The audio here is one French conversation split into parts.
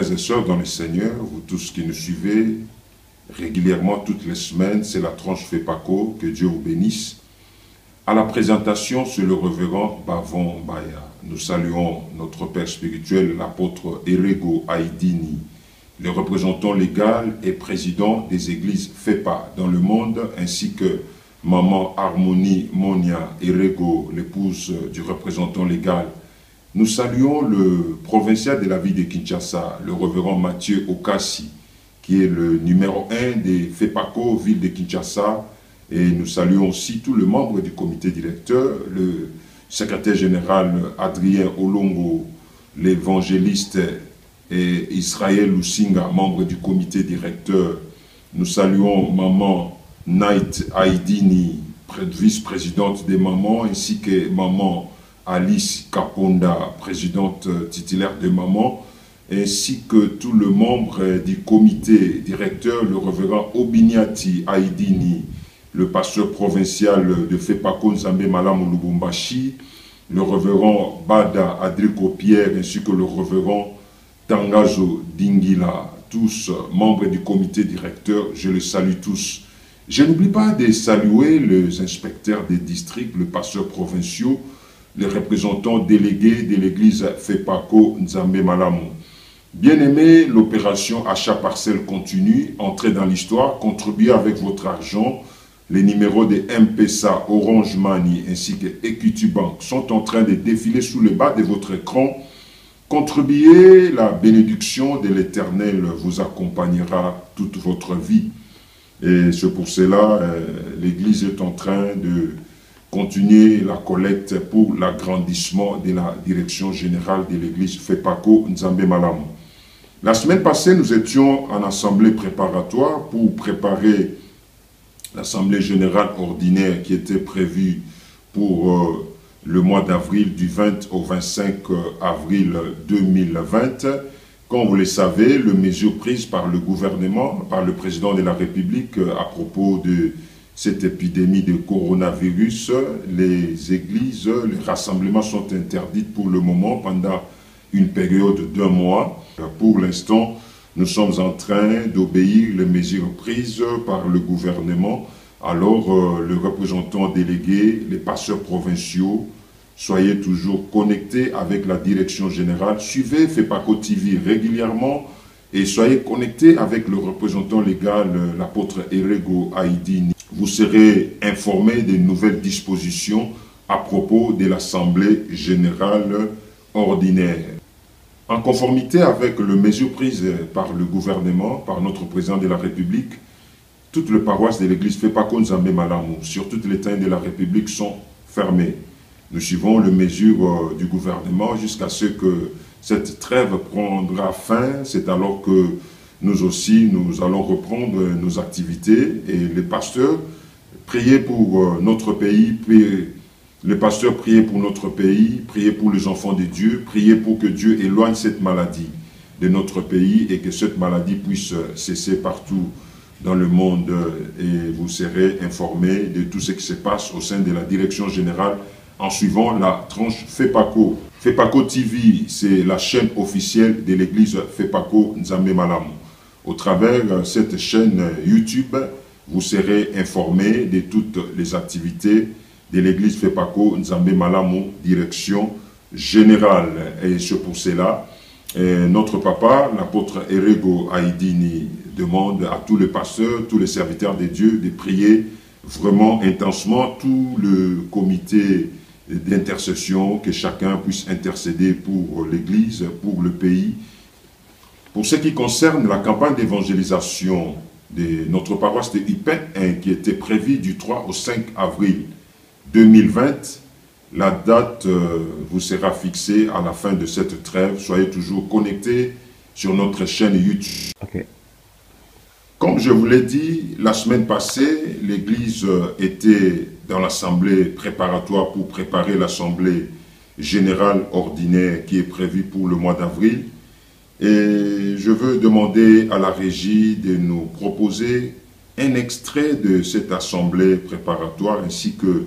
frères et sœurs dans le Seigneur, vous tous qui nous suivez régulièrement toutes les semaines, c'est la tranche FEPACO, que Dieu vous bénisse. À la présentation, c'est le révérend Bavon Baya. Nous saluons notre père spirituel, l'apôtre Erego Aïdini, le représentant légal et président des églises FEPA dans le monde, ainsi que Maman Harmonie Monia Erego, l'épouse du représentant légal. Nous saluons le provincial de la ville de Kinshasa, le révérend Mathieu Okassi, qui est le numéro 1 des FEPACO, ville de Kinshasa. Et nous saluons aussi tous les membres du comité directeur, le secrétaire général Adrien Olongo, l'évangéliste et Israël Lusinga, membre du comité directeur. Nous saluons Maman Night Aïdini, vice-présidente des mamans, ainsi que Maman Alice Kaponda, présidente titulaire de Maman, ainsi que tous les membres du comité directeur, le révérend Obiniati Aïdini, le pasteur provincial de FEPACO Nzambe Malamu Lubumbashi, le révérend Bada Adriko Pierre, ainsi que le révérend Tangazo Dingila, tous membres du comité directeur, je les salue tous. Je n'oublie pas de saluer les inspecteurs des districts, les pasteurs provinciaux, les représentants délégués de l'église FEPACO Nzambe Malamu. Bien-aimés, l'opération achat parcelle continue, entrez dans l'histoire, contribuez avec votre argent. Les numéros de M-Pesa, Orange Money ainsi que Equity Bank sont en train de défiler sous le bas de votre écran. Contribuez, la bénédiction de l'Éternel vous accompagnera toute votre vie. Et c'est pour cela l'Église est en train de continuer la collecte pour l'agrandissement de la direction générale de l'Église FEPACO Nzambe Malamu. La semaine passée, nous étions en assemblée préparatoire pour préparer l'Assemblée générale ordinaire qui était prévue pour le mois d'avril, du 20 au 25 avril 2020. Comme vous le savez, les mesures prises par le gouvernement, par le président de la République à propos de cette épidémie de coronavirus, les églises, les rassemblements sont interdits pour le moment pendant une période d'1 mois. Pour l'instant, nous sommes en train d'obéir les mesures prises par le gouvernement. Alors, les représentants délégués, les pasteurs provinciaux, soyez toujours connectés avec la direction générale. Suivez FEPACO TV régulièrement et soyez connectés avec le représentant légal, l'apôtre Erego Aïdini. Vous serez informés des nouvelles dispositions à propos de l'Assemblée générale ordinaire. En conformité avec les mesures prises par le gouvernement, par notre président de la République, toutes les paroisses de l'église FEPACO Nzambe Malamu, sur toutes les terrains de la République, sont fermées. Nous suivons les mesures du gouvernement jusqu'à ce que cette trêve prendra fin. C'est alors que nous aussi, nous allons reprendre nos activités. Et les pasteurs, priez pour notre pays, les pasteurs, priez pour notre pays, priez pour les enfants de Dieu, priez pour que Dieu éloigne cette maladie de notre pays et que cette maladie puisse cesser partout dans le monde. Et vous serez informés de tout ce qui se passe au sein de la direction générale en suivant la tranche FEPACO. FEPACO TV, c'est la chaîne officielle de l'église FEPACO Nzambe Malamu. Au travers de cette chaîne YouTube, vous serez informés de toutes les activités de l'église FEPACO Nzambe Malamu, direction générale. Et c'est pour cela, notre papa, l'apôtre Erego Aïdini, demande à tous les pasteurs, tous les serviteurs de Dieu de prier vraiment intensement, tout le comité d'intercession, que chacun puisse intercéder pour l'église, pour le pays. Pour ce qui concerne la campagne d'évangélisation de notre paroisse de Ipin, qui était prévue du 3 au 5 avril 2020, la date vous sera fixée à la fin de cette trêve. Soyez toujours connectés sur notre chaîne YouTube. Okay. Comme je vous l'ai dit, la semaine passée, l'Église était dans l'assemblée préparatoire pour préparer l'assemblée générale ordinaire qui est prévue pour le mois d'avril. Et je veux demander à la régie de nous proposer un extrait de cette assemblée préparatoire ainsi que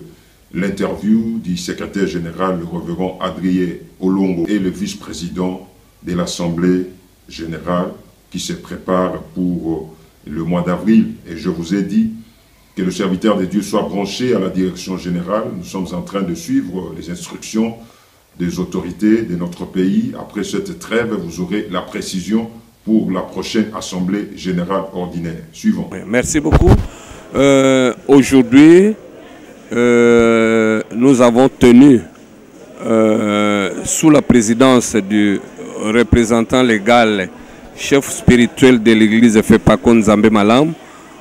l'interview du secrétaire général, le révérend Adrien Olongo, et le vice-président de l'assemblée générale qui se prépare pour le mois d'avril. Et je vous ai dit que le serviteur de Dieu soit branché à la direction générale. Nous sommes en train de suivre les instructions des autorités de notre pays. Après cette trêve, vous aurez la précision pour la prochaine Assemblée Générale Ordinaire. Suivant. Merci beaucoup. Aujourd'hui, nous avons tenu, sous la présidence du représentant légal, chef spirituel de l'église Fepako Nzambe Malam,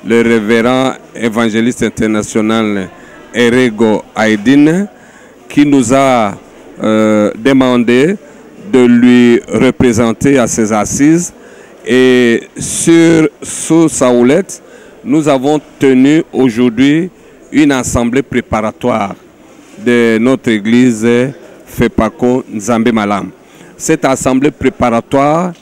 le révérend évangéliste international Erego Aydin, qui nous a demandé de lui représenter à ses assises. Et sous sa houlette, nous avons tenu aujourd'hui une assemblée préparatoire de notre église Fepako Nzambe Malam. Cette assemblée préparatoire,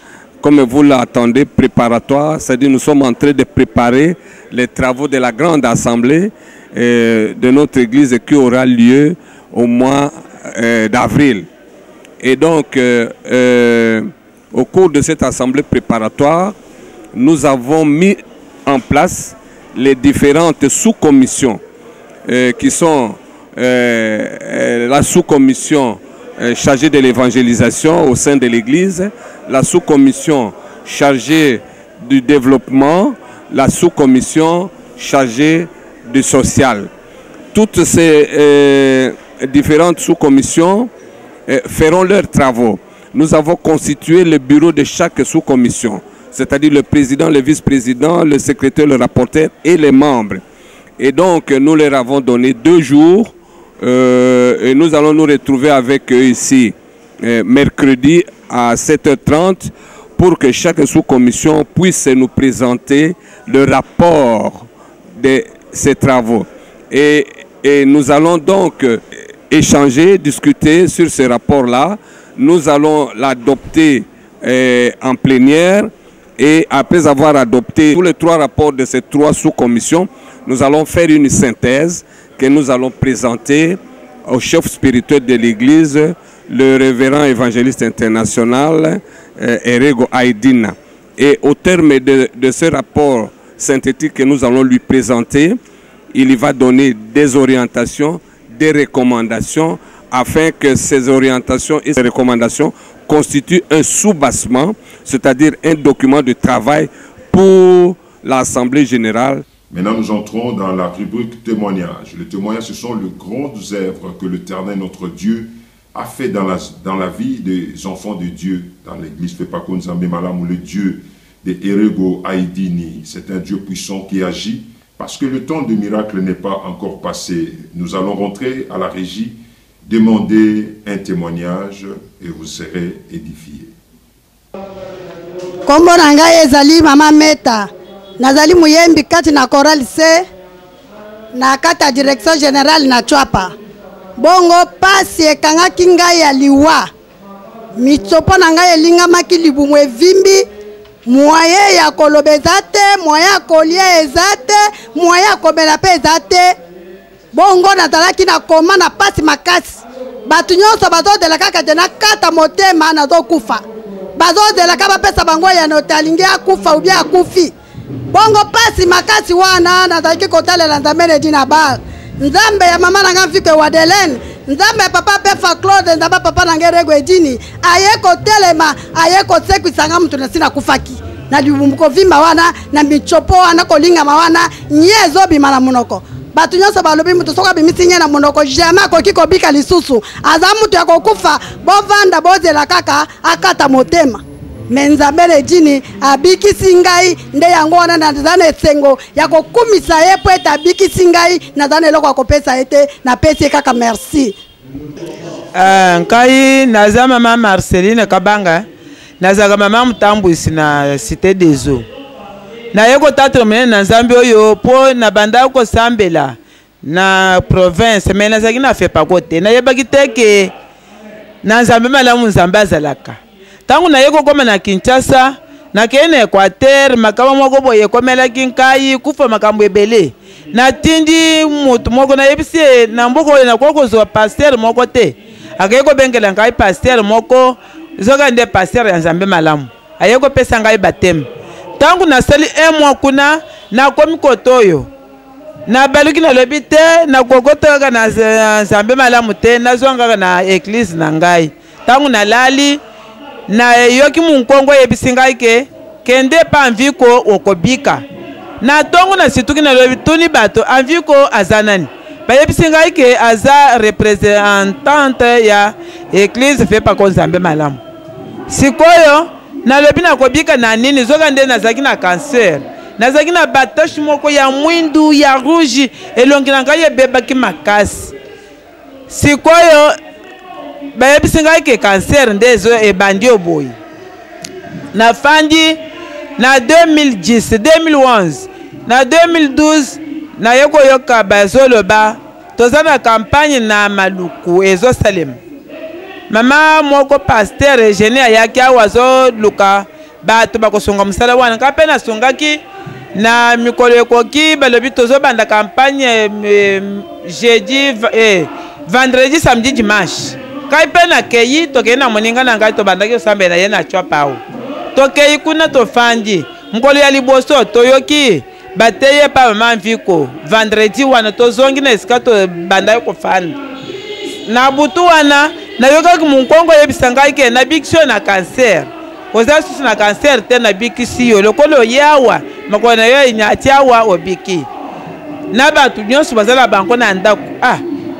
comme vous l'attendez, préparatoire, c'est-à-dire nous sommes en train de préparer les travaux de la grande assemblée de notre église qui aura lieu au mois d'avril. Et donc, au cours de cette assemblée préparatoire, nous avons mis en place les différentes sous-commissions qui sont la sous-commission chargée de l'évangélisation au sein de l'Église, la sous-commission chargée du développement, la sous-commission chargée du social. Toutes ces différentes sous-commissions feront leurs travaux. Nous avons constitué le bureau de chaque sous-commission, c'est-à-dire le président, le vice-président, le secrétaire, le rapporteur et les membres. Et donc, nous leur avons donné 2 jours et nous allons nous retrouver avec eux ici mercredi à 7h30 pour que chaque sous-commission puisse nous présenter le rapport de ces travaux. Et nous allons donc échanger, discuter sur ce rapport-là. Nous allons l'adopter en plénière et après avoir adopté tous les 3 rapports de ces 3 sous-commissions, nous allons faire une synthèse que nous allons présenter au chef spirituel de l'Église, le révérend évangéliste international Erego Aydin. Et au terme de ce rapport synthétique que nous allons lui présenter, il va donner des orientations, des recommandations, afin que ces orientations et ces recommandations constituent un soubassement, c'est-à-dire un document de travail pour l'Assemblée générale. Maintenant, nous entrons dans la rubrique témoignage. Les témoignages, ce sont les grandes œuvres que l'Éternel, notre Dieu, a fait dans la vie des enfants de Dieu, dans l'église Fepako Nzambe Malam, le Dieu de Erego Aydini. C'est un Dieu puissant qui agit parce que le temps de miracle n'est pas encore passé. Nous allons rentrer à la régie, demander un témoignage et vous serez édifiés. Kombo nanga ezali mama Meta. Nazali muyembi kati na Choral C na kata direction générale na Chwapa. Bongo pasi ekangaki ngai ya liwa. Mitsopo na ngai elingamaki libumu evimbi. Moye ya kolobeza te, moye ya kolia eza te, moye ya komela pe eza te. Bongo nazalaki na koma na pasi makasi. Batu nyonso bazodela kaka te na kata motema nazokufa. Bazodela kaba pesa bango ya notalingi akufa ou bien akufi. Bongo pasi makasi wana nazalaki kotalela Nzambe dina ba. Nzambe ya mama nanga Mfike Wadelen, Nzambe ya papa Pefa Claude, Nzambe papa nanga Erego Aydini, aye kotelema, aye kosekwisanga mtu na sina kufaki. Na libumuko vimba wana, na michopo wana kolinga mawana, nyezo bima na munoko. Batu nyonso balobi mutu soka bimisi nye na munoko, jama koki kobika lisusu. Aza mutu ya kokufa, bovanda bozela kaka, akata motema. Nzambe Aydini abikisi ngai nde yango wana nazana esengo ya kokumisa ye po eta abikisi ngai nazana eloko akopesa ete na pesi kaka merci. Nkai naza mama Marceline Kabanga, nazaga mama mutambwisi na Cité des Eaux. Na yeko tatu mene na Nzambe oyo po na banda ko sambela na province mais nazaki na Fepako te na yebaki teke na Nzambe malamu Nzambe azalaka. Tangu na yeko koma na Kinshasa na kene Equateur makama moko boye komela kinkai kufa makambo ebele na tindi mutu moko na yebisi na mboko na kokozwa pasteur moko te akeko bengela ngai pasteur moko zoka nde pasteur ya Nzambe malamu ayeko pesa ngai batem tangu nasali 1 mois kuna na komi kotoyo na baluki na lobi te na kokotoka na Nzambe malamu te na zonga na église na ngai tangu nalali na yoki munkongo yebisi ngai ke kende pa anviko okobika na tongo na situki na lobi tuni bato anviko azanani bayebisi ngai ke aza représentante ya église fait pas ko Nzambe malamu sikoyo na lobi na kobika na nini zoka nde nazaki na cancer nazaki na batache moko ya mwindu ya rouge elongi na ngai ebebaki makasi sikoyo bayebisi ngai ke cancer nde ezo ebandi oboyi na fandi na 2010 2011 na 2012 na yeko yoka bazoloba toza na campagne na maluku ezosalema mama moko pasteur Eugenie ayaki awazo luka bato bakosonga musala wana kape na songaki na mikolo ekoki balobi tozobanda campagne jeudi vendredi samedi dimanche kape na keyi tokei na moninga na ngai tobandaki osambela ye na chwapao tokei kuna tofandi mkolo ya liboso toyoki bateye pa mama mviko vendredi wana tozongi na esika tobanda kofanda na butu wana na yoka munkongo yebisa ngai ke na bikisio na cancer koza susu na cancer te na bikisio lokolo yawa makona yo inyati awa obiki na batu nyonso bazala banko na ndako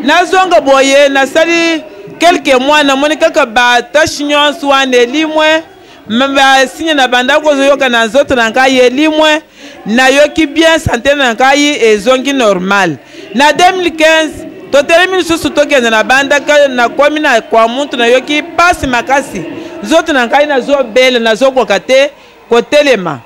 na zonga boye na sali quelques mois na moni kaka batache nyonso wana elimwe mba signe na bandako zoyoka na nzoto na ngai elimwe na yoki bien santé na ngai ezongi normal na 2015 totelemi susu tokende na bandaka na komi na kwa muntu na yoki pasi makasi nzoto na ngai na zo bele na zo kokate kotelema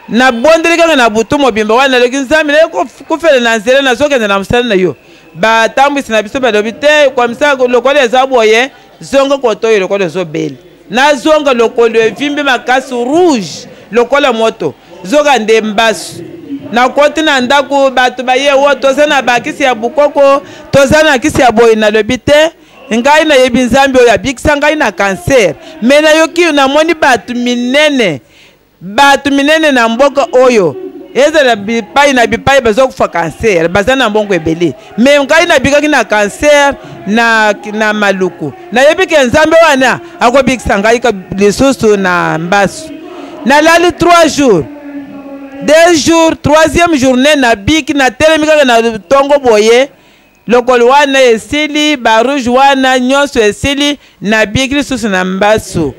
na bondeli kaka na butu mobimba wana loki Nzambe na kufele na nzela na zo kende na musala na yo batambwisi na biso balobi te kwa msako lokolo eza boye zongo kotoyo lokolo zo bele na zonga lokolo evimbi makasi rouge lokolo moto zoga nde mbasu na koti na ndako bato baye wo toza na bakisi ya bukoko toza na kisi ya boye na lobi te ngai na yebi Nzambe oyo abikisa ngai na cancer me na yoki na moni batu minene na mboka oyo ezala bipai na bipai bazokufa cancer baza na mbongo ebele me ngai na bikaki na cancer na maluku na yebi ke Nzambe wana akobikisa ngai ka lisusu na mbasu na lali 3 jours 2 jours 3e journée na biki na telemi kaka na tongo boye lokolo wana esili barouge wana nyonso esili na biki lisusu na mbasu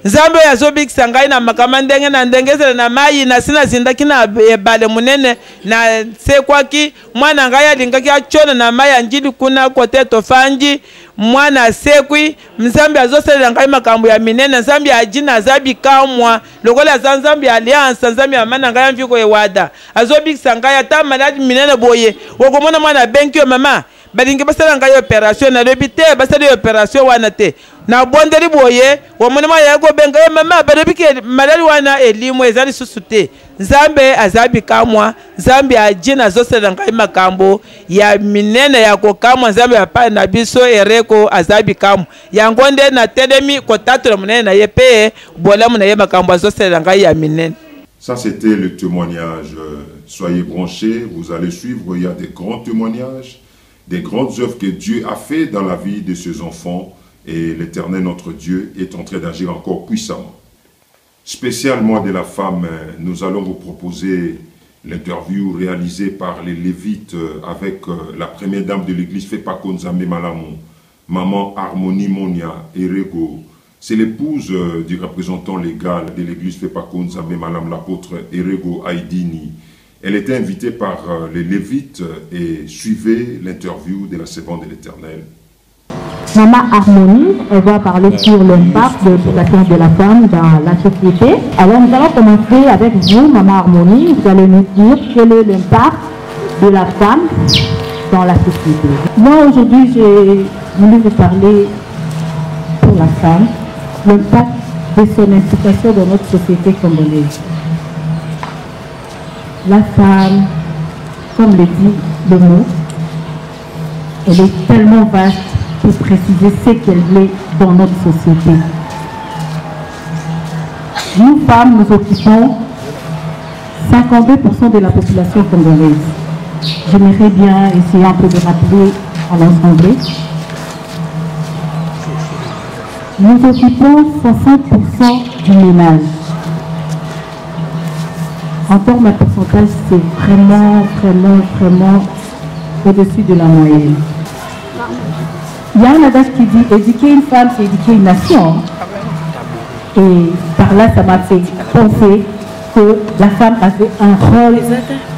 Nzambe yazobikisa ngai na makama ndenge na ndengezela na mayi na sina zindaki na ebale munene na sekwaki mwana ngai alingaki achona na mayi anjili kuna kote tofanji mwana sekwi Nzambe azoselela ngai makambo ya minene Nzambe ajina azabi kamwa lokola Nzambe alliance Nzambe amana ngai mviko ewada azobikisa ngai ata maladi minene boye okomona mwana benki yo mama balingi basala ngai opération na lobi te basala opération wana te na bondeli boye wamona maya go benga mama balobi ke maladi wana elimo ezali susu te Nzambe azabi kamwa Nzambe ajina zosela ngai makambo ya minene ya kokamwa Nzambe apa na biso ereko azabi kamwa yango nde na telemi kotatula munene na yepe bolamu na ye makambo azosela ngai ya minene. Ça, c'était le témoignage. Soyez branchés, vous allez suivre. Il y a des grands témoignages, des grandes œuvres que Dieu a fait dans la vie de ses enfants. Et l'Éternel, notre Dieu, est en train d'agir encore puissamment. Spécialement de la femme, nous allons vous proposer l'interview réalisée par les Lévites avec la première dame de l'église, Fepako Nzambe Malamu, maman Harmonie Monia Erego. C'est l'épouse du représentant légal de l'église Fepako Nzambe Malamu, l'apôtre Erego Aïdini. Elle était invitée par les Lévites et suivez l'interview de la servante de l'Éternel. Maman Harmonie, elle va parler sur l'impact de l'éducation de la femme dans la société. Alors nous allons commencer avec vous, Maman Harmonie. Vous allez nous dire quel est l'impact de la femme dans la société. Moi aujourd'hui j'ai voulu vous parler pour la femme, l'impact de son implication dans notre société congolaise. La femme, comme le dit le mot, elle est tellement vaste pour préciser ce qu'elle est dans notre société. Nous, femmes, nous occupons 52% de la population congolaise. J'aimerais bien essayer un peu de rappeler à l'ensemble. Nous occupons 60% du ménage. En termes de pourcentage, c'est vraiment au-dessus de la moyenne. Il y a un adage qui dit « éduquer une femme, c'est éduquer une nation ». Et par là, ça m'a fait penser que la femme avait un rôle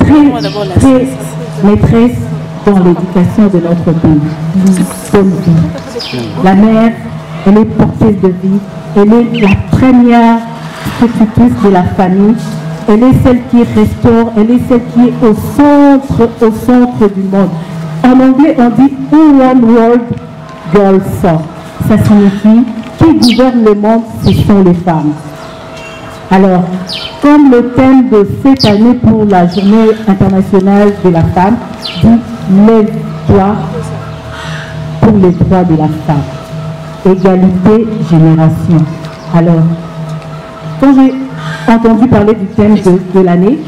très maîtresse dans l'éducation de notre pays. La mère, elle est porteuse de vie, elle est la première institutrice de la famille, elle est celle qui restaure, elle est celle qui est au centre du monde. En anglais, on dit « one world girl son ». Ça signifie qui gouverne le monde, ce sont les femmes. Alors, comme le thème de cette année pour la Journée internationale de la femme dit « Lève-toi pour les droits de la femme ». Égalité, génération. Alors, quand j'ai entendu parler du thème de l'année,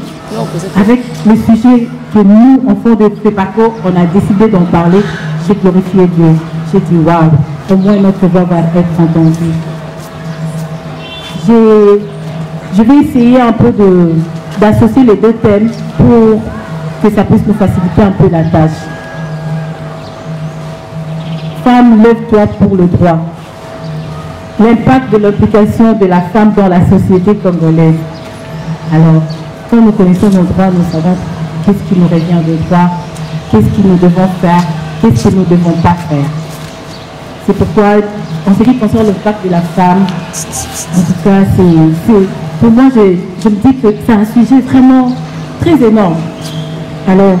avec le sujet que nous, enfants de FEPACO, on a décidé d'en parler, j'ai glorifié Dieu. J'ai dit, waouh, au moins notre voix va être entendue. Je vais essayer un peu d'associer les deux thèmes pour que ça puisse nous faciliter un peu la tâche. Femme, lève-toi pour le droit. L'impact de l'implication de la femme dans la société congolaise. Alors, quand nous connaissons nos droits, nous savons qu'est-ce qui nous revient de droit, qu'est-ce que nous devons faire, qu'est-ce que nous ne devons pas faire. C'est pourquoi, en ce qui concerne l'impact de la femme, en tout cas, pour moi, je me dis que c'est un sujet vraiment très énorme. Alors,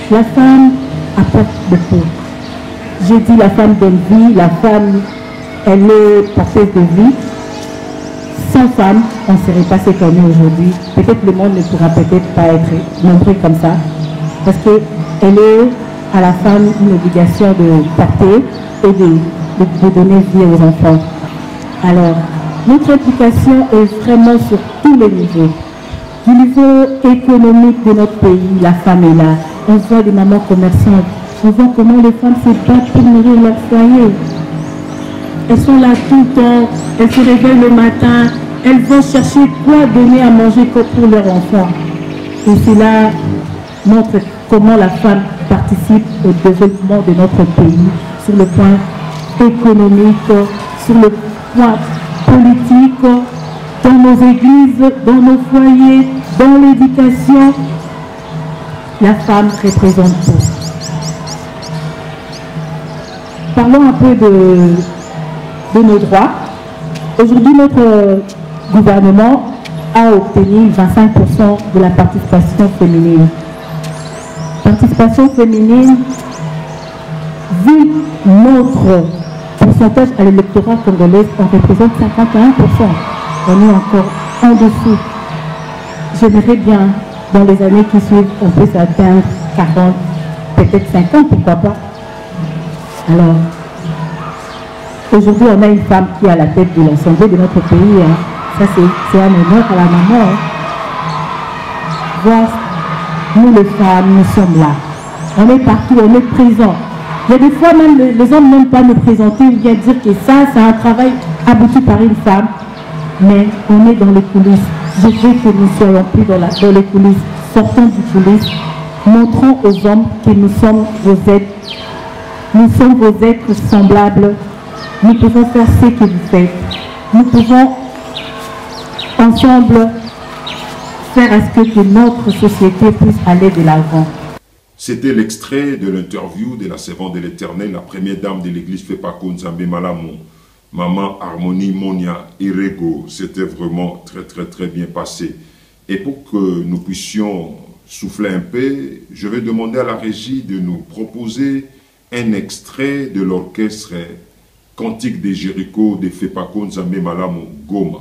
la femme apporte beaucoup. J'ai dit la femme donne vie, la femme, elle est porteuse de vie. Sans femme, on ne serait pas ce qu'on est aujourd'hui. Peut-être le monde ne pourra peut-être pas être montré comme ça. Parce qu'elle est à la femme une obligation de porter et de donner vie aux enfants. Alors, notre implication est vraiment sur tous les niveaux. Du niveau économique de notre pays, la femme est là. On voit des mamans commerçantes. On voit comment les femmes se battent pour nourrir leur foyer. Elles sont là tout le temps. Elles se réveillent le matin. Elles vont chercher quoi donner à manger pour leurs enfants. Et cela montre comment la femme participe au développement de notre pays sur le point économique, sur le point politique, dans nos églises, dans nos foyers, dans l'éducation. La femme représente tout. Parlons un peu de nos droits. Aujourd'hui, notre gouvernement a obtenu 25% de la participation féminine. Participation féminine, vu notre pourcentage à l'électorat congolais, on représente 51%. On est encore en dessous. J'aimerais bien, dans les années qui suivent, on puisse atteindre 40, peut-être 50, pourquoi pas. Alors, aujourd'hui, on a une femme qui est à la tête de l'Assemblée de notre pays. Hein. Ça, c'est un honneur à la maman. Hein. Voir, nous les femmes, nous sommes là. On est partout, on est présents. Il y a des fois, même les hommes n'aiment pas nous présenter ou bien dire que ça, c'est un travail abouti par une femme. Mais on est dans les coulisses. Je veux que nous ne soyons plus dans les coulisses. Sortons du coulisses. Montrons aux hommes que nous sommes vos êtres. Nous sommes vos êtres semblables. Nous pouvons faire ce que vous faites. Nous pouvons ensemble faire à ce que notre société puisse aller de l'avant. C'était l'extrait de l'interview de la servante de l'Éternel, la première dame de l'église FEPACO Nzambe Malamu, Maman Harmonie Monia Irego. C'était vraiment très bien passé. Et pour que nous puissions souffler un peu, je vais demander à la régie de nous proposer un extrait de l'orchestre Cantique des Jéricho de FEPACO Nzambe Malamu Goma.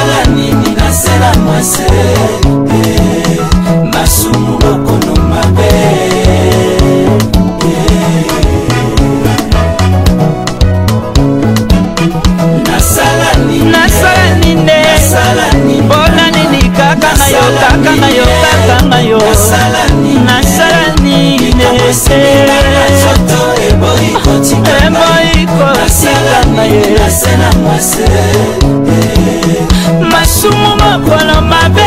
nasala nini nasela mwase masumu lokono mabe nasala nini bona nini kaka na yo kaka na yo kaka na yo nasala nini soto eboi kotika na ye nasela mwase masumu makolo mabe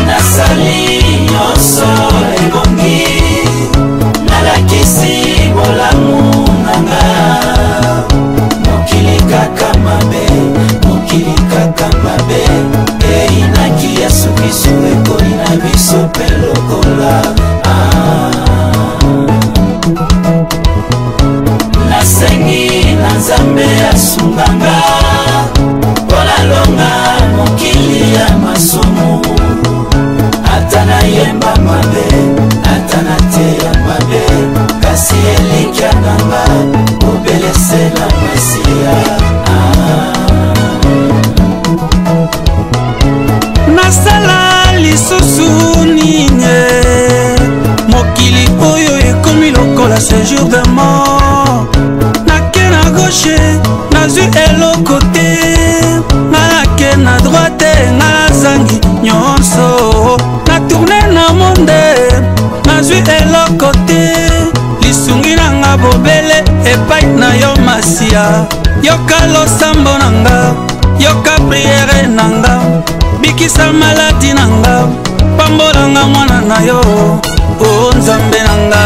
nasali nyonso ebongi nalakisi bolamu nanga mokili kaka mabe einaki ya sukisu ekoli na biso mpe lokola nasengi na nzambe asunganga mpona longa mokili ya masumu ata nayemba mabe ata nateya mabe kasi elikya nanga obelesela masiya nasala lisusu nini mokili oyo ekomi lokola séjour de mort nake na gauche nazwi eloko te nake na droite nga nazangi nyonso na tourne na monde nazwi eloko te lisungi nanga bobele epai na yo masiya yoka losambo nanga yoka priere nanga bikisa maladi nanga pambolanga mwana na yo o nzambe nanga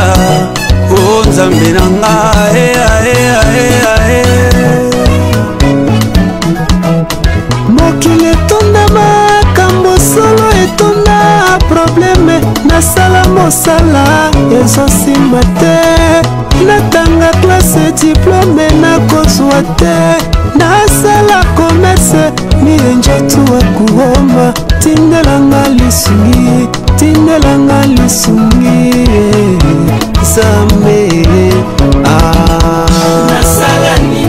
mokili etonda makambo solo etonda probleme nasala mosala ezosimba te natanga klase diplome nakozwa te nasala commerce mienjotu akuomba tindelanga lisungi zambe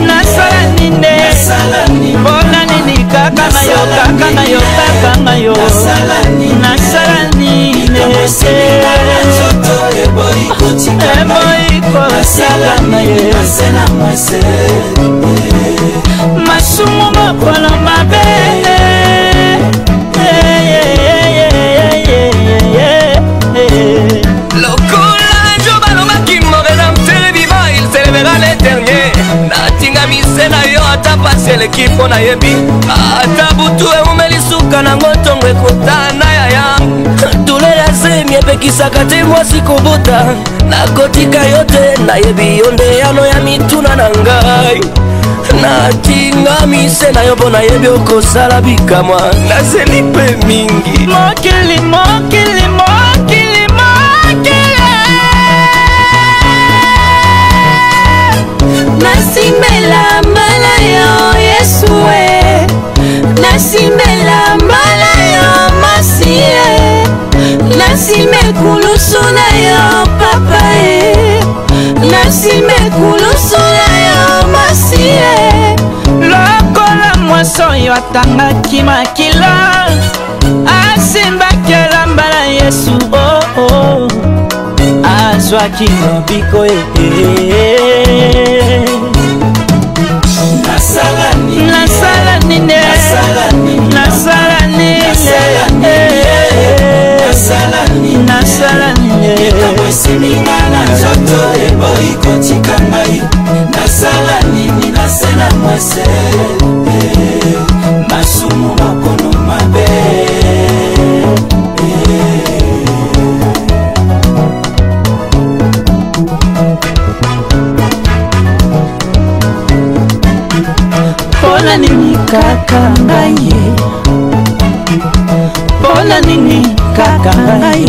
nasala nini bona nini kaka na yo kaka na yo kaka na yo nasala nini eboi kotika na ye nasela mwase masumu makolo mabe lokola jo balobaki mon rédempteur vivant il s'élèvera les derniers natinga mise na yo ata pasi eleki mpo nayebi ata butu eumeli suka nango ntongo ekotana yaya douleur ya zemi epekisaka te mwasi kobota nakotika yo te nayebi yo nde yano ya mituna na ngai natinga mise na yo mpo nayebi okosala bikamwa nazeli mpe mingi mokili nasimbela mbala yo yesu e nasimbela mbala yo masie nasime kulusu na yo papa e nasime kulusu na yo masie lokola mwaso yo atangaki makila asimbaki elamba na yesu azwaki mobiko nasala nini ekamwesiminga na nzoto eboi kotika ngai nasala nini nasela mwase masumu makono mabe pona nini kaka ngai pona nini kaka ngai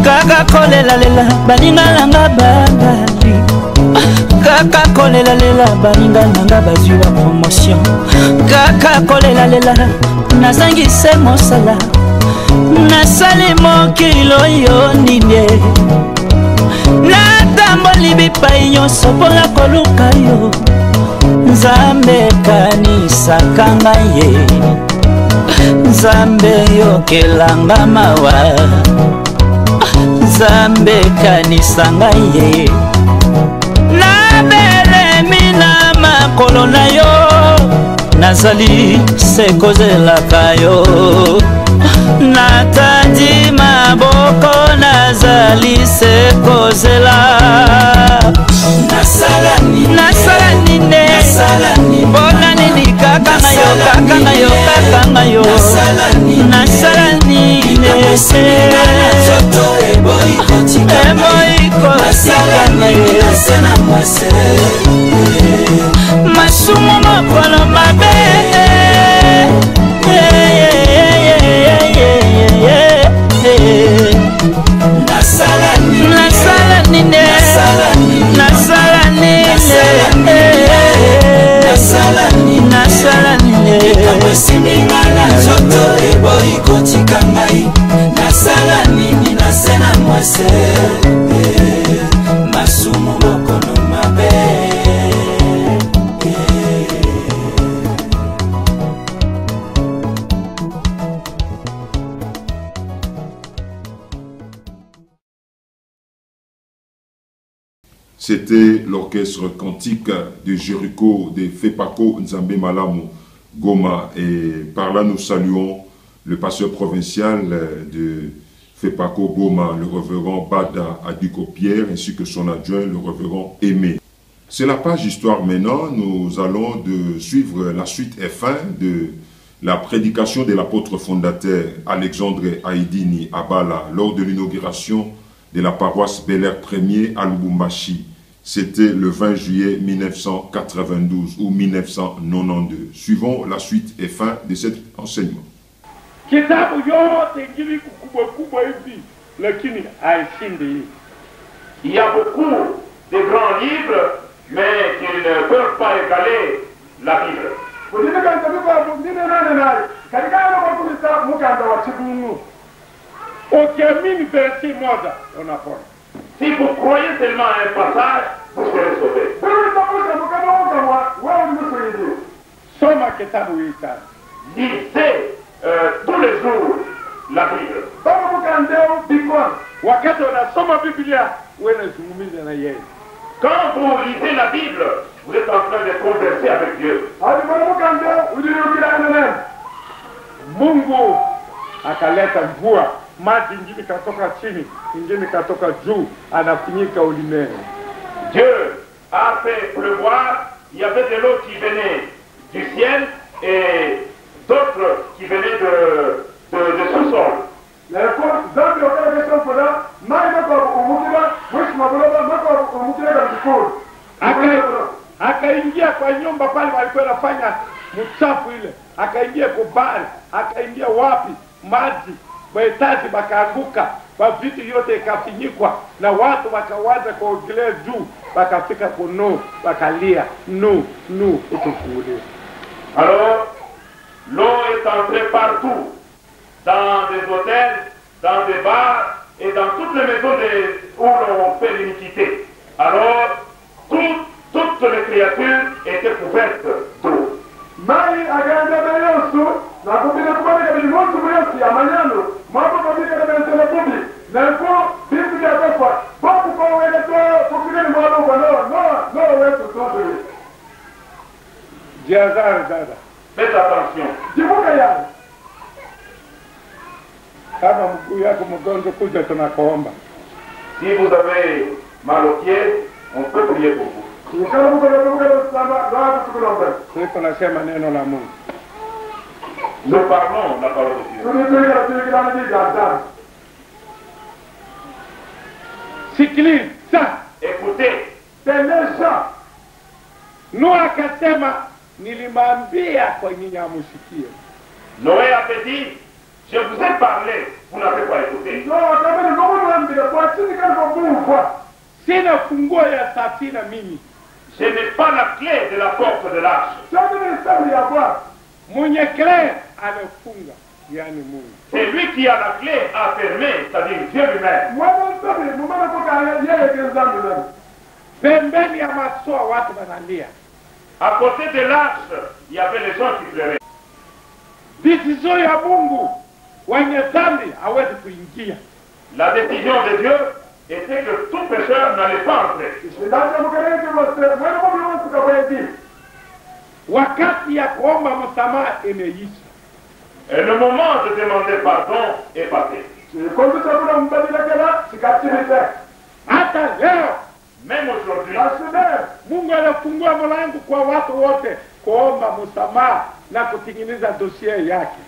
kaka kolelalela baninga nanga babali kaka kolelalela baninga nanga bazwi ba promotion kaka kolelalela nazangise mosala nasali mokilo yo nini natamboli bipai nyonso mpona koluka yo nzambe kanisaka ngai ye nzambe yokelanga mawa nzambe kanisa ngai ye nabelemi na makolo na yo nazali se kozelaka yo natandi maboko nazali se kozela nasala nine mpona nini kaka na yo nasala nine eboyi kotika na ye masumu mokolo mabe nasala nine esiminga na nzoto eboyi kotika ngai nasala nini nasena mwase masumu mokono mabe. C'était l'orchestre cantique de Jéricho de Fepako Nzambe Malamu Goma, et par là nous saluons le pasteur provincial de Fepako Goma, le révérend Bada Adiko Pierre, ainsi que son adjoint, le révérend Aimé. C'est la page histoire maintenant. Nous allons suivre la suite F1 de la prédication de l'apôtre fondateur Alexandre Haïdini Abala lors de l'inauguration de la paroisse Bel Air 1er à Lubumbashi. C'était le 20 juillet 1992 ou 1992. Suivons la suite et fin de cet enseignement. Il y a beaucoup de grands livres, mais qui ne peuvent pas égaler la Bible. Si vous croyez seulement à un passage, vous serez sauvés. Lisez tous les jours la Bible. Quand vous lisez la Bible, vous êtes en train de converser avec Dieu. Mungu akaleta mvua, maji ingine katoka chini, ingine katoka juu, anafunika ulimwengu. Dieu a fait pleuvoir, il y avait de l'eau qui venait du ciel et d'autres qui venaient de sous-sol. Akaingia kwa nyumba pale walikuwa wanafanya mchafu ile, akaingia kubali, akaingia wapi, maji waitaji bakaanguka, kwa vitu yote ikafinyikwa, na watu wakawaza kuogelea juu, wakafika kuno, wakalia nu utufungulie. Alors l'eau est entrée partout, dans des hôtels, dans des bars et dans toutes les maisons où l'on fait l'iniquité. Alors toutes les créatures étaient couvertes d'eau. Mai agenda beyosu na kupita kubali bilimoto beyosu ya manyano mambo kabisa kabisa na kubi na ko bibi ya kwa babu kwa wewe to kupita ni mwalo kwa no wewe to to. Jiazar dada. Faites attention. Jibuka ya. Kama mguu yako mgonjwa kuja tunakuomba. Si vous avez mal au pied, on peut prier pour vous. Nous parlons la parole de Dieu. Sikiliza, écoutez. Noé akasema nilimwambia kwa nyinyi amusikie. Noé a dit, je vous ai parlé, vous n'avez pas écouté. Sina funguo ya safina mimi. Je n'ai pas la clé de la porte de l'arche. Mwenye clé amefunga. yani Mungu. C'est lui qui a la clé à fermer, c'est-à-dire Dieu lui-même. Pembeni ya mashua watu wanalia. À côté de l'arche, il y avait les gens qui pleuraient. Décision ya Mungu wenye dhambi hawezi kuingia. La décision de Dieu était que tout pécheur n'allait pas entrer. Wakati ya kuomba msamaha imeisha. Et le moment de demander pardon est passé. Hata leo, même aujourd'hui, Mungu anafungua mlango kwa watu wote kuomba msamaha na kutengeneza dossier yake.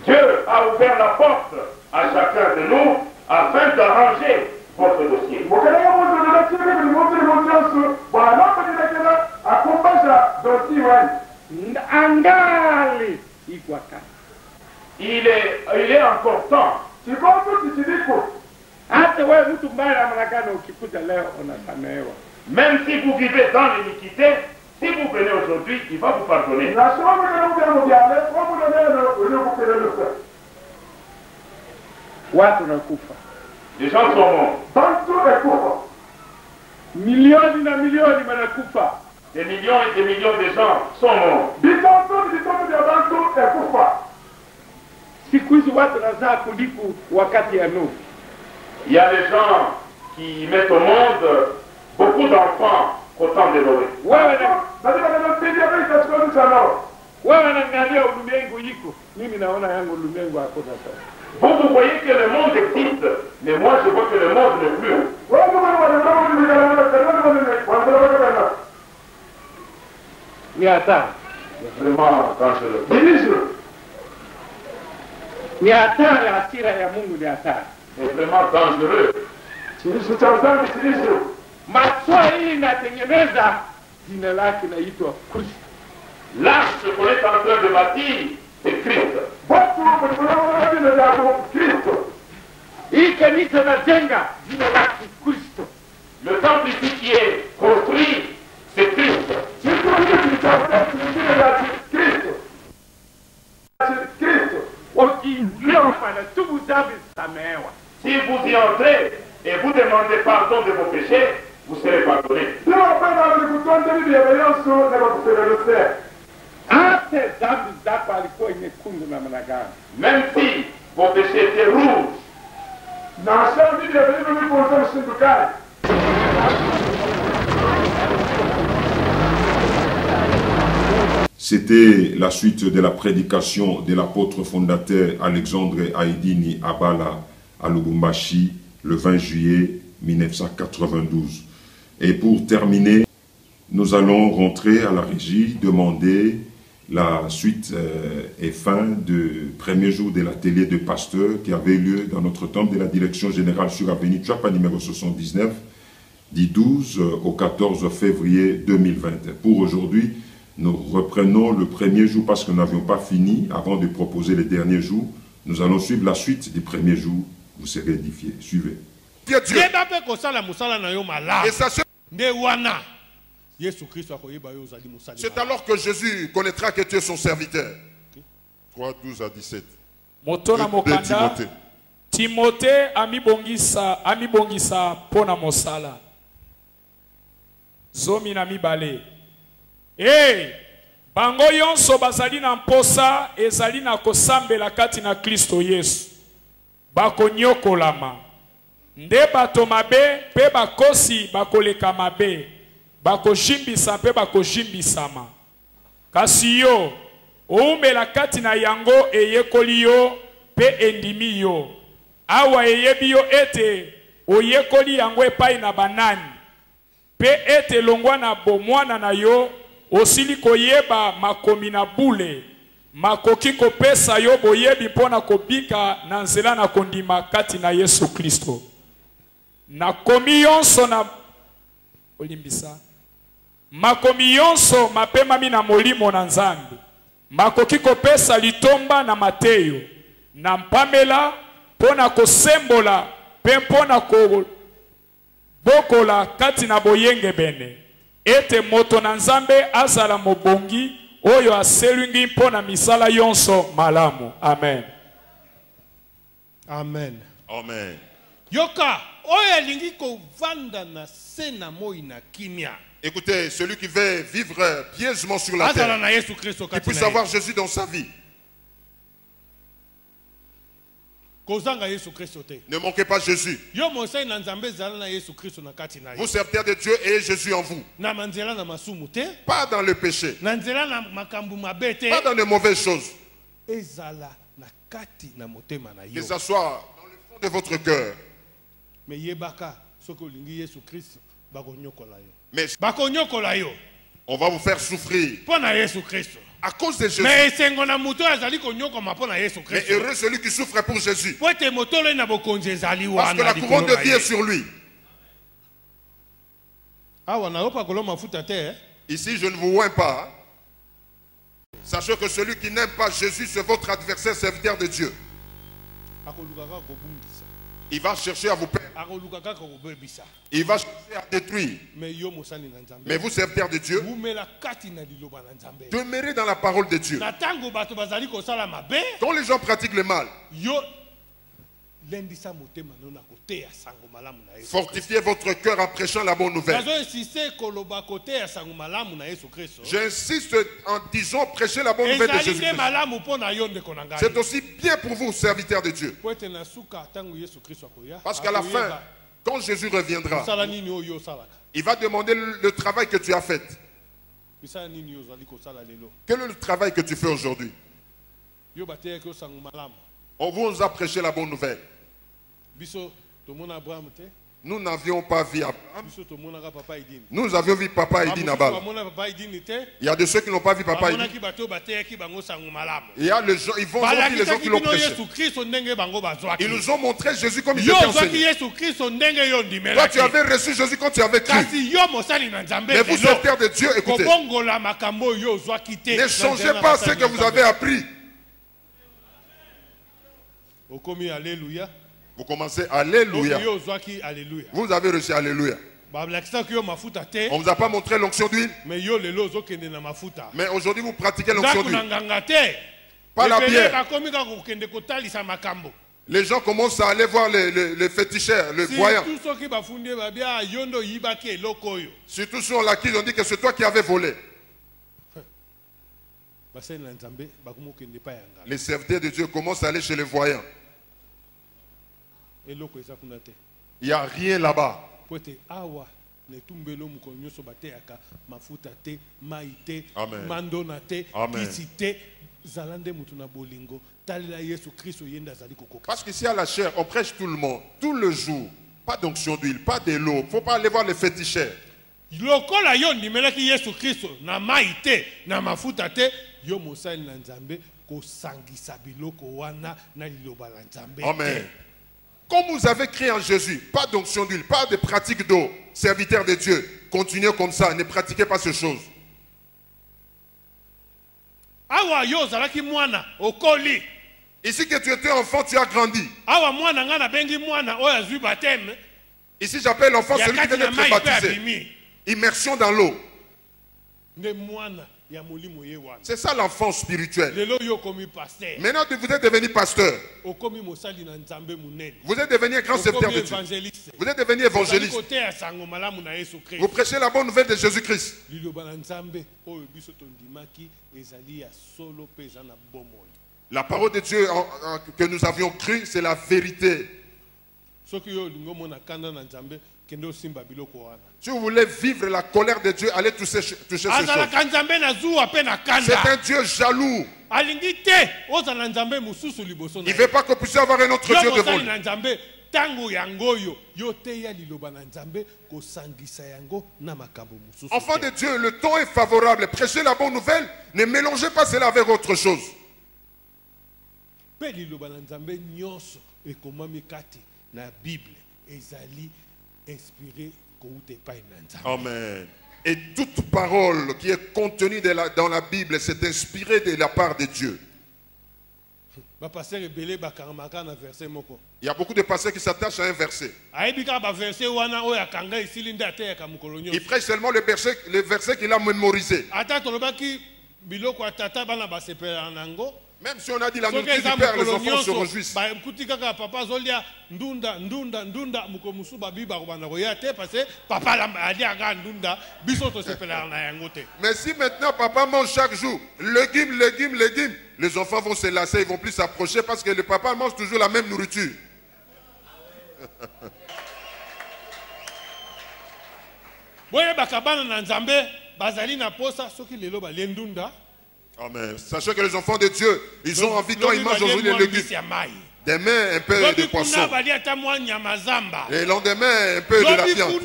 Dieu a ouvert la porte à chacun de nous afin d'arranger votre dossier. Angali ikwaka. Il est encore temps. Hata wewe mtu mbaya namna gani ukikuta leo unasamehewa. Même si vous vivez dans l'iniquité, si vous venez aujourd'hui, il va vous pardonner. Watu nakufa. Les gens sont morts. Milioni na milioni wanakufa. Des millions et des millions de gens sont morts. Siku hizi watu nazaa kuliko wakati ya Nuhu. Il y a des gens qui mettent au monde beaucoup d'enfants au temps de Noé. Wewe unaangalia ulimwengu iko, mimi naona yangu ulimwengu hakuna sasa. Vous voyez que le monde existe, mais moi je vois que le monde n'est plus. Ni hatari. Vraiment dangereux. Ni hatari, hasira ya Mungu ni hatari. C'est vraiment dangereux. Maswa hii inatengeneza jina lake naitwa Kristo. L'arche qu'on est en train de bâtir, c'est Christ. Hii kanisa najenga jina lake Kristo. Le temple ici qui est construit, c'est Christ. Si vous y entrez et vous demandez pardon de vos péchés, vous serez pardonnés. Même si vos péchés étaient rouges, C'était la suite de la prédication de l'apôtre fondateur Alexandre Haïdini Abala à Lubumbashi le 20 juillet 1992. Et pour terminer, nous allons rentrer à la régie, demander la suite et fin du premier jour de l'atelier de pasteur qui avait lieu dans notre temple de la direction générale sur avenue Tchapa numéro 79 du 12 au 14 février 2020. Pour aujourd'hui, nous reprenons le premier jour parce que nous n'avions pas fini avant de proposer les derniers jours. Nous allons suivre la suite du premier jour. Vous serez édifiés. Suivez. Et sachez, c'est alors que Jésus connaîtra que tu es son serviteur. 3, 12 à 17. De Timothée amibongisa pona mosala. Zomi na mibale. Bango yonso bazali na mposa ezali na kosambela kati na Kristo Yesu. Bakonyokolama. Nde bato mabe pe bakosi bakoleka mabe. Bakoshimbisa pe bakoshimbisama. Kasi yo oumela kati na yango eyekoli yo pe endimi yo. Awa eyebi yo ete oyekoli yango epai na banani. Pe ete longwa na bomwana na yo osili koyeba makomi na bule. Makoki kopesa yo boyebi pona kobika na nzela na kondima kati na Yesu Kristo. Na komi yonso na olimbisa. Makomi yonso mapema mina molimo na Nzambe. Makoki kopesa litomba na Mateyo. Na mpamela pona kosembola pe pona ko bokola kati na boyenge bene. Ete moto na Nzambe azala mobongi oyo aselungi mpona misala yonso malamu. Amen. Amen. Amen. Yoka, oya lingi ko vanda na sena moi na kimia. Écoutez, celui qui veut vivre pieusement sur la terre, qui puisse avoir Jésus dans sa vie. Ne manquez pas Jésus. Vous serviteurs de Dieu et Jésus en vous. Pas dans le péché. Pas dans les mauvaises choses. Que ça soit dans le fond de votre cœur. Mais on va vous faire souffrir à cause de Jésus. Mais heureux celui qui souffre pour Jésus. Parce que la couronne de vie est sur lui. Ici, je ne vous vois pas. Sachez que celui qui n'aime pas Jésus, c'est votre adversaire, serviteur de Dieu. Il va chercher à vous perdre. Il va chercher à détruire. Mais vous, serviteurs de Dieu, demeurez dans la parole de Dieu. Quand les gens pratiquent le mal, fortifiez votre cœur en prêchant la bonne nouvelle. J'insiste en disant prêcher la bonne nouvelle de Jésus-Christ. C'est aussi bien pour vous, serviteurs de Dieu. Parce qu'à la fin, quand Jésus reviendra, il va demander le travail que tu as fait. Quel est le travail que tu fais aujourd'hui? On vous a prêché la bonne nouvelle. Nous n'avions pas vu Abraham. Nous avions vu Papa Edine Nabal. Il y a de ceux qui n'ont pas vu Papa Edine. Il y a les gens, ils vont voir les gens qui l'ont prêché. Ils nous ont montré Jésus comme il était enseigné. Toi, tu avais reçu Jésus quand tu avais cru. Mais vous, serviteurs de Dieu, écoutez. Ne changez pas ce que vous avez appris. Vous commencez Alléluia. Vous avez reçu Alléluia. On ne vous a pas montré l'onction d'huile. Mais aujourd'hui vous pratiquez l'onction d'huile. Pas la bière. Les gens commencent à aller voir les féticheurs, les voyants. Surtout ceux à qui ils ont dit que c'est toi qui avais volé. Les serviteurs de Dieu commencent à aller chez les voyants. Il n'y a rien là-bas. Amen. Amen. Parce qu'ici à la chair, on prêche tout le monde, tout le jour. Pas d'onction d'huile, pas de l'eau. Il ne faut pas aller voir les féticheurs. Amen. Comme vous avez créé en Jésus, pas d'onction d'huile, pas de pratique d'eau, serviteurs de Dieu, continuez comme ça, ne pratiquez pas ces choses. Ici que tu étais enfant, tu as grandi. Ici j'appelle l'enfant celui qui vient d'être baptisé. Immersion dans l'eau. C'est ça l'enfant spirituel. Maintenant vous êtes devenu pasteur. Vous êtes devenu un grand serviteur de Dieu. Vous êtes devenu évangéliste. Vous prêchez la bonne nouvelle de Jésus-Christ. La parole de Dieu que nous avions cru, c'est la vérité. Si vous voulez vivre la colère de Dieu, allez toucher ces choses. C'est un Dieu jaloux. Il ne veut pas que vous puissiez avoir un autre Dieu devant lui. Enfants de Dieu, le temps est favorable. Prêchez la bonne nouvelle. Ne mélangez pas cela avec autre chose. Amen. Et toute parole qui est contenue dans la Bible, c'est inspiré de la part de Dieu. Il y a beaucoup de pasteurs qui s'attachent à un verset. Il prêche seulement le verset qu'il a mémorisé. Même si on a dit la nourriture du Père, les enfants se réjouissent. Mais si maintenant papa mange chaque jour légumes, les enfants vont se lasser, ils vont plus s'approcher parce que le papa mange toujours la même nourriture. Amen. Sachez que les enfants de Dieu, ils ont envie quand ils mangent aujourd'hui les légumes. Demain, un peu de poisson. Et le lendemain, un peu de la viande.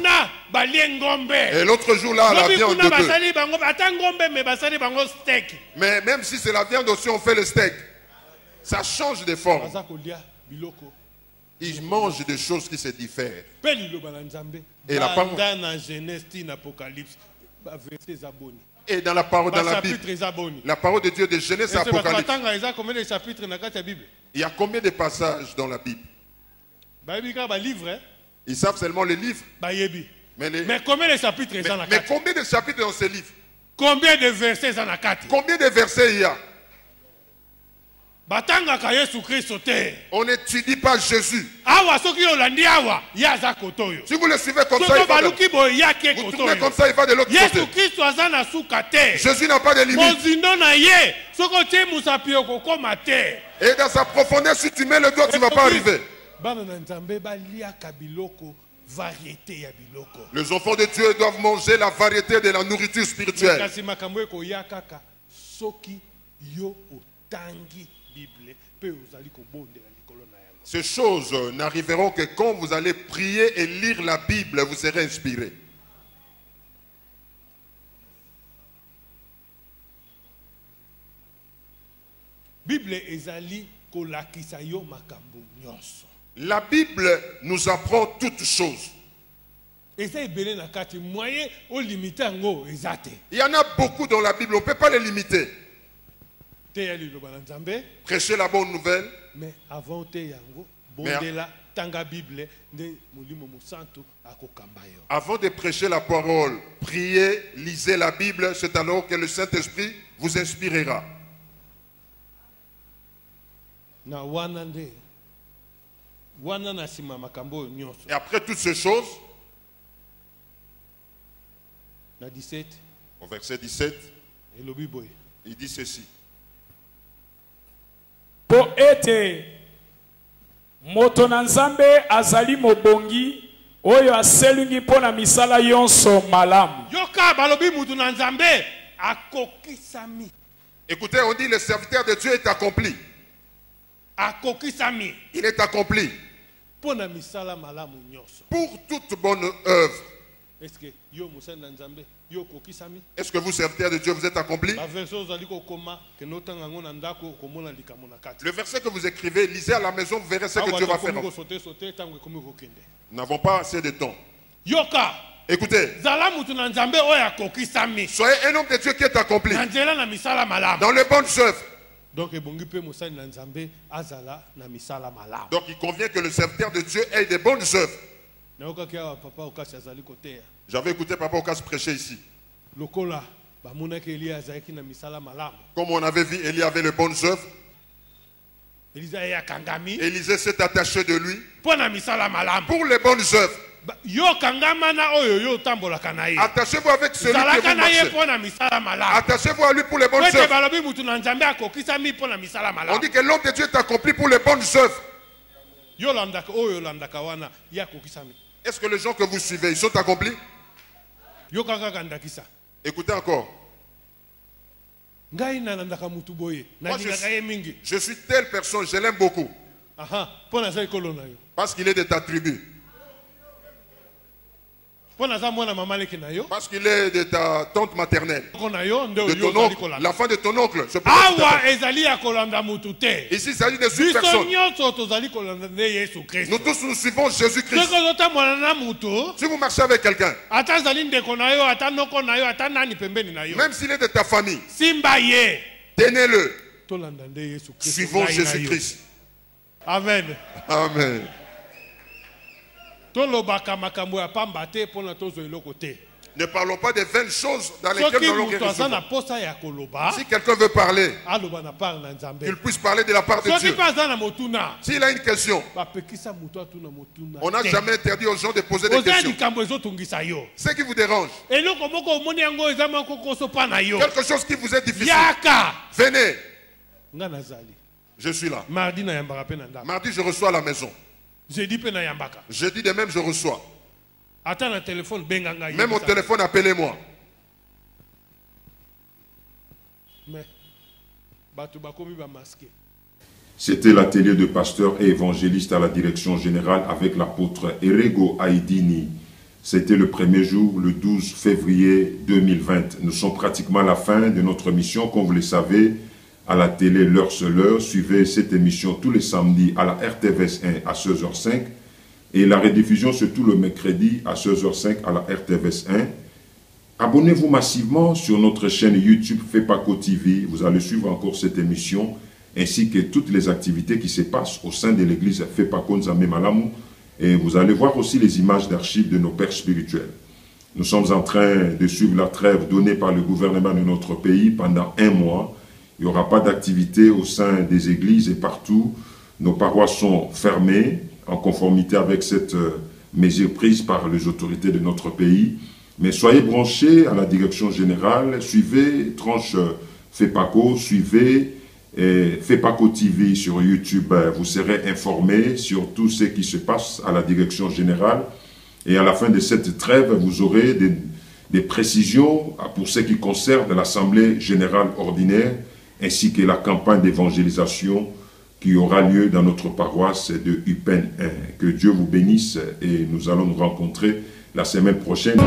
Et l'autre jour là, la viande de bœuf. Mais même si c'est la viande aussi, on fait le steak. Ça change de forme. Ils mangent des choses qui se diffèrent. Et la parole... Et dans la parole, dans la Bible, la parole de Dieu de Genèse à Apocalypse. Il y a combien de passages dans la Bible? Ils savent seulement les livres. Mais combien de chapitres dans ces livres? Combien de versets Combien de versets il y a? On n'étudie pas Jésus. Si vous le suivez comme ça, vous tournez comme ça, il va de l'autre côté. Jésus n'a pas de limite. Et dans sa profondeur, si tu mets le doigt, tu ne vas pas arriver. Les enfants de Dieu doivent manger la variété de la nourriture spirituelle. Ces choses n'arriveront que quand vous allez prier et lire la Bible, vous serez inspiré. La Bible nous apprend toutes choses. Il y en a beaucoup dans la Bible, on ne peut pas les limiter. Prêcher la bonne nouvelle. Mais avant de prêcher la parole, priez, lisez la Bible, c'est alors que le Saint-Esprit vous inspirera. Et après toutes ces choses, au verset 17, il dit ceci. Po ete moto na Nzambe azali mobongi oyo aselungi mpona misala yonso malamu. Yoka balobi mutu na Nzambe akokisami. Écoutez, on dit le serviteur de Dieu est accompli. Akokisami. Il est accompli. Pona misala malamu nyonso. Pour toute bonne œuvre. Est-ce que vous, serviteurs de Dieu, vous êtes accomplis? Le verset que vous écrivez, lisez à la maison, vous verrez ce que Dieu va faire. Nous n'avons pas assez de temps. Écoutez, soyez un homme de Dieu qui est accompli dans les bonnes œuvres. Donc il convient que le serviteur de Dieu ait des bonnes œuvres. J'avais écouté Papa Okas prêcher ici. Comme on avait vu, Élie avait les bonnes œuvres. Élisée s'est attaché de lui pour les bonnes œuvres. Attachez-vous avec celui qui vous marche. Attachez-vous à lui pour les bonnes œuvres. On dit que l'homme de Dieu est accompli pour les bonnes œuvres. Est-ce que les gens que vous suivez, ils sont accomplis? Écoutez encore. Moi, je suis telle personne, je l'aime beaucoup. Parce qu'il est de ta tribu. Parce qu'il est de ta tante maternelle. De ton oncle, la fin de ton oncle. Ici, il s'agit de une personne. Nous tous, nous suivons Jésus-Christ. Si vous marchez avec quelqu'un, même s'il est de ta famille, tenez-le. Suivons Jésus-Christ. Amen. Amen. Ne parlons pas des 20 choses dans lesquelles nous allons recevoir. Si quelqu'un veut parler, qu'il puisse parler de la part de Dieu. S'il a une question, on n'a jamais interdit aux gens de poser des questions. Ce qui vous dérange, quelque chose qui vous est difficile, venez. Je suis là. Mardi, je reçois à la maison. Jeudi de même, je reçois. Même au téléphone, appelez-moi. C'était l'atelier de pasteur et évangéliste à la direction générale avec l'apôtre Erego Aidini. C'était le premier jour, le 12 février 2020. Nous sommes pratiquement à la fin de notre mission. Comme vous le savez, à la télé, l'heure c'est l'heure. Suivez cette émission tous les samedis à la RTVS 1 à 16h05. Et la rediffusion, c'est tout le mercredi à 16h05 à la RTVS 1. Abonnez-vous massivement sur notre chaîne YouTube FEPACO TV. Vous allez suivre encore cette émission, ainsi que toutes les activités qui se passent au sein de l'église FEPACO Nzambe Malamu. Et vous allez voir aussi les images d'archives de nos pères spirituels. Nous sommes en train de suivre la trêve donnée par le gouvernement de notre pays pendant 1 mois. Il n'y aura pas d'activité au sein des églises et partout. Nos paroisses sont fermées, en conformité avec cette mesure prise par les autorités de notre pays. Mais soyez branchés à la direction générale, suivez Tranche FEPACO, suivez FEPACO TV sur YouTube. Vous serez informés sur tout ce qui se passe à la direction générale. Et à la fin de cette trêve, vous aurez des précisions pour ce qui concerne l'Assemblée générale ordinaire, ainsi que la campagne d'évangélisation qui aura lieu dans notre paroisse de UPEN 1. Que Dieu vous bénisse et nous allons nous rencontrer la semaine prochaine.